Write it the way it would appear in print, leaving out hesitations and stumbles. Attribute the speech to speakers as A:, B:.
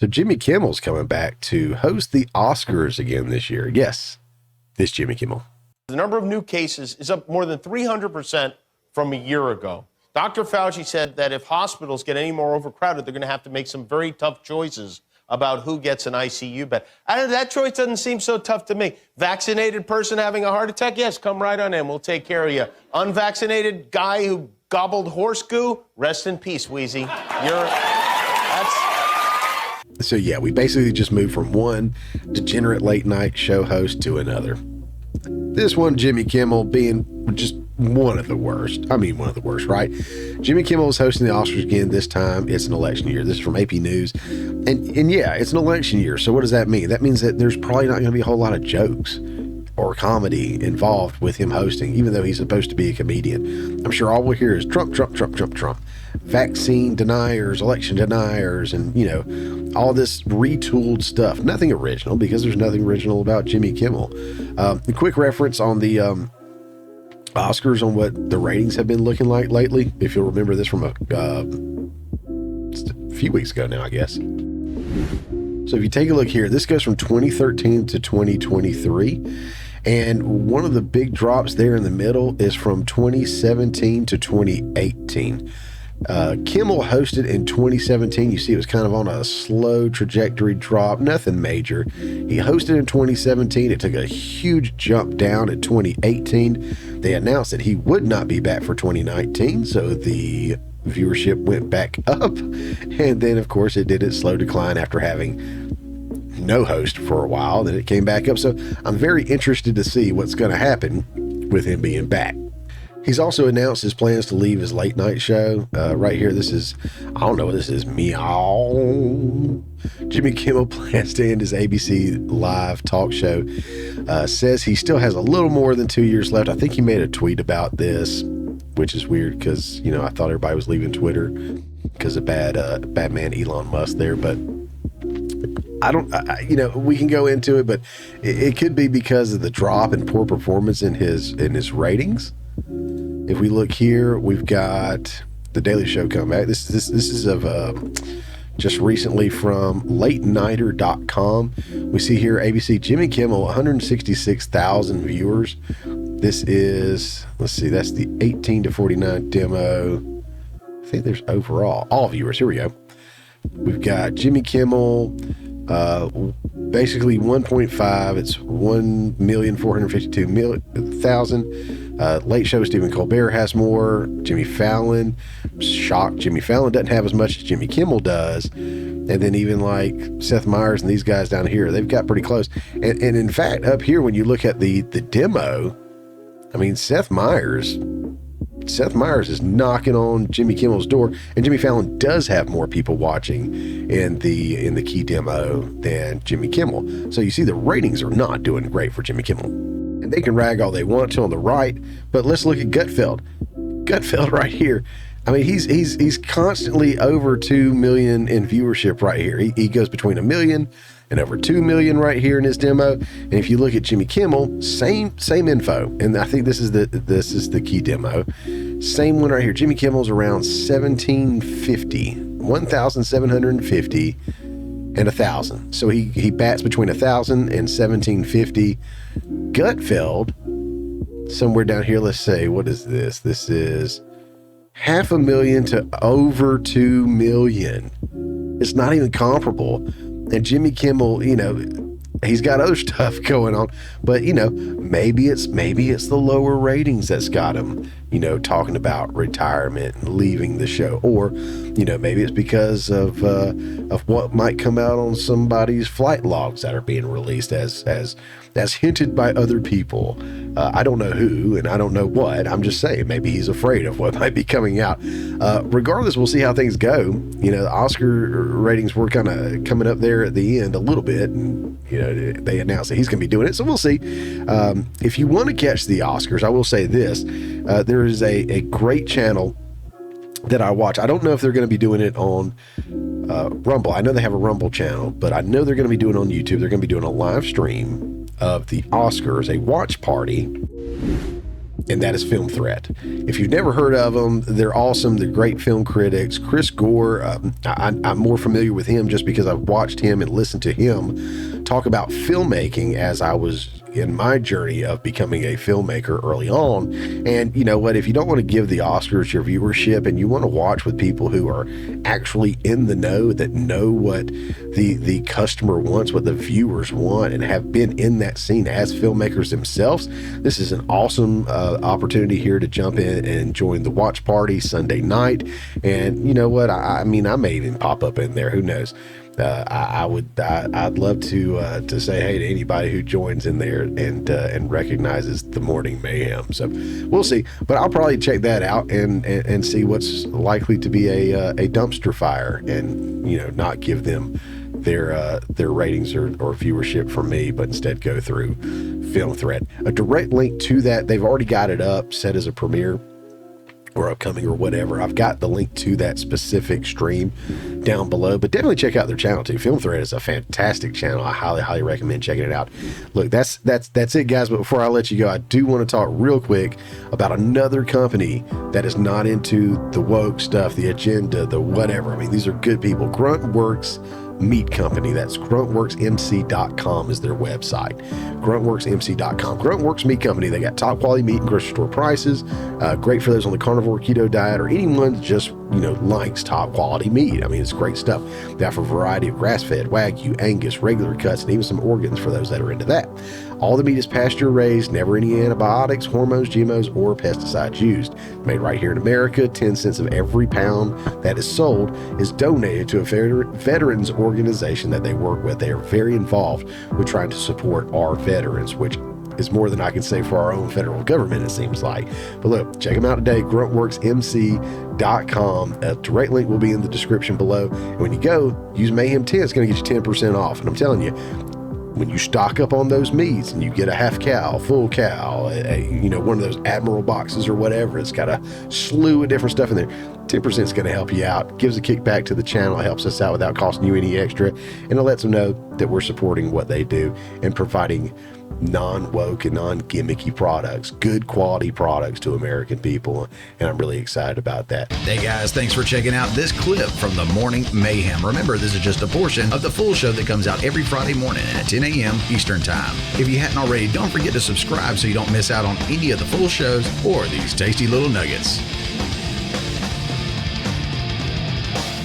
A: So Jimmy Kimmel's coming back to host the Oscars again this year. Yes, this Jimmy Kimmel.
B: The number of new cases is up more than 300% from a year ago. Dr. Fauci said that if hospitals get any more overcrowded, they're going to have to make some very tough choices about who gets an ICU bed. That choice doesn't seem so tough to me. Vaccinated person having a heart attack? Yes, come right on in. We'll take care of you. Unvaccinated guy who gobbled horse goo? Rest in peace, Wheezy.
A: So yeah, we basically just moved from one degenerate late night show host to another. This one, Jimmy Kimmel, being just one of the worst. I mean, one of the worst, right? Jimmy Kimmel is hosting the Oscars again. This time it's an election year. This is from AP News. And yeah, it's an election year. So what does that mean? That means that there's probably not going to be a whole lot of jokes or comedy involved with him hosting, even though he's supposed to be a comedian. I'm sure all we'll hear is Trump, Trump, Trump, Trump, Trump. Vaccine deniers, election deniers, and, you know, all this retooled stuff. Nothing original, because there's nothing original about Jimmy Kimmel. A quick reference on the Oscars on what the ratings have been looking like lately. If you'll remember this from a few weeks ago now, I guess. So if you take a look here, this goes from 2013 to 2023. And one of the big drops there in the middle is from 2017 to 2018. Kimmel hosted in 2017. You see it was kind of on a slow trajectory drop, nothing major. He hosted in 2017. It took a huge jump down in 2018. They announced that he would not be back for 2019, so the viewership went back up. And then, of course, it did its slow decline after having no host for a while. Then it came back up. So I'm very interested to see what's going to happen with him being back. He's also announced his plans to leave his late night show. Right here, this is, I don't know what this is, meow. Jimmy Kimmel plans to end his ABC Live talk show. Says he still has a little more than 2 years left. I think he made a tweet about this, which is weird because, you know, I thought everybody was leaving Twitter because of bad man Elon Musk there. But you know, we can go into it, but it could be because of the drop and poor performance in his ratings. If we look here, we've got the Daily Show come back. This is of just recently from latenighter.com. We see here ABC Jimmy Kimmel, 166,000 viewers. This is, let's see, that's the 18 to 49 demo. I think there's overall all viewers. Here we go. We've got Jimmy Kimmel, basically 1.5. It's 1,452,000. Late Show, Stephen Colbert has more. Jimmy Fallon, shocked. Jimmy Fallon doesn't have as much as Jimmy Kimmel does. And then even like Seth Meyers and these guys down here, they've got pretty close. And in fact, up here, when you look at the demo, I mean, Seth Meyers is knocking on Jimmy Kimmel's door, and Jimmy Fallon does have more people watching in the key demo than Jimmy Kimmel. So you see the ratings are not doing great for Jimmy Kimmel. And they can rag all they want to on the right, but let's look at Gutfeld. Gutfeld right here. I mean, he's constantly over 2 million in viewership right here. He goes between 1 million and over 2 million right here in his demo. And if you look at Jimmy Kimmel, same info. And I think this is the key demo. Same one right here. Jimmy Kimmel's around 1,750 and 1,000. So he bats between 1,000 and 1,750. Gutfeld, somewhere down here, let's say, what is this? This is 500,000 to over 2 million. It's not even comparable. And Jimmy Kimmel, you know, he's got other stuff going on, but you know, maybe it's the lower ratings that's got him, you know, talking about retirement and leaving the show, or you know, maybe it's because of what might come out on somebody's flight logs that are being released as hinted by other people. I don't know who and I don't know what. I'm just saying maybe he's afraid of what might be coming out. Regardless, we'll see how things go. You know, the Oscar ratings were kind of coming up there at the end a little bit, and you know, they announced that he's going to be doing it, so we'll see. If you want to catch the Oscars, I will say this: there is a great channel that I watch. I don't know if they're going to be doing it on Rumble. I know they have a Rumble channel, but I know they're going to be doing it on YouTube. They're going to be doing a live stream of the Oscars, a watch party. and that is Film Threat. If you've never heard of them, they're awesome. They're great film critics. Chris Gore, I'm more familiar with him just because I've watched him and listened to him talk about filmmaking as I was in my journey of becoming a filmmaker early on. And you know what, if you don't want to give the Oscars your viewership and you want to watch with people who are actually in the know, that know what the customer wants, what the viewers want, and have been in that scene as filmmakers themselves, this is an awesome opportunity here to jump in and join the watch party Sunday night. And you know what, I mean, I may even pop up in there, who knows. I'd love to say hey to anybody who joins in there and recognizes the Morning Mayhem. So we'll see, but I'll probably check that out and see what's likely to be a dumpster fire, and you know, not give them their ratings or viewership from me, but instead go through Film Threat. A direct link to that, they've already got it up, set as a premiere or upcoming or whatever. I've got the link to that specific stream down below, but definitely check out their channel too. Film Thread is a fantastic channel. I highly recommend checking it out. Look, that's it, guys. But before I let you go, I do want to talk real quick about another company that is not into the woke stuff, the agenda, the whatever. I mean, these are good people. Gruntworks Meat Company. That's gruntworksmc.com is their website. gruntworksmc.com. Gruntworks Meat Company. They got top quality meat and grocery store prices. Great for those on the carnivore keto diet, or anyone that just, you know, likes top quality meat. I mean, it's great stuff. They offer a variety of grass-fed, Wagyu, Angus, regular cuts, and even some organs for those that are into that. All the meat is pasture raised, never any antibiotics, hormones, GMOs, or pesticides used. Made right here in America. 10 cents of every pound that is sold is donated to a veterans organization that they work with. They are very involved with trying to support our veterans, which is more than I can say for our own federal government, it seems like. But look, check them out today, gruntworksmc.com. A direct link will be in the description below. And when you go, use Mayhem 10. It's going to get you 10% off. And I'm telling you, when you stock up on those meats and you get a half cow, full cow, you know, one of those Admiral boxes or whatever, it's got a slew of different stuff in there. 10% is going to help you out. Gives a kickback to the channel. It helps us out without costing you any extra. And it lets them know that we're supporting what they do and providing non-woke and non-gimmicky products, good quality products to American people, and I'm really excited about that.
C: Hey guys, thanks for checking out this clip from the Morning Mayhem. Remember, this is just a portion of the full show that comes out every Friday morning at 10 a.m. Eastern Time. If you hadn't already, don't forget to subscribe so you don't miss out on any of the full shows or these tasty little nuggets.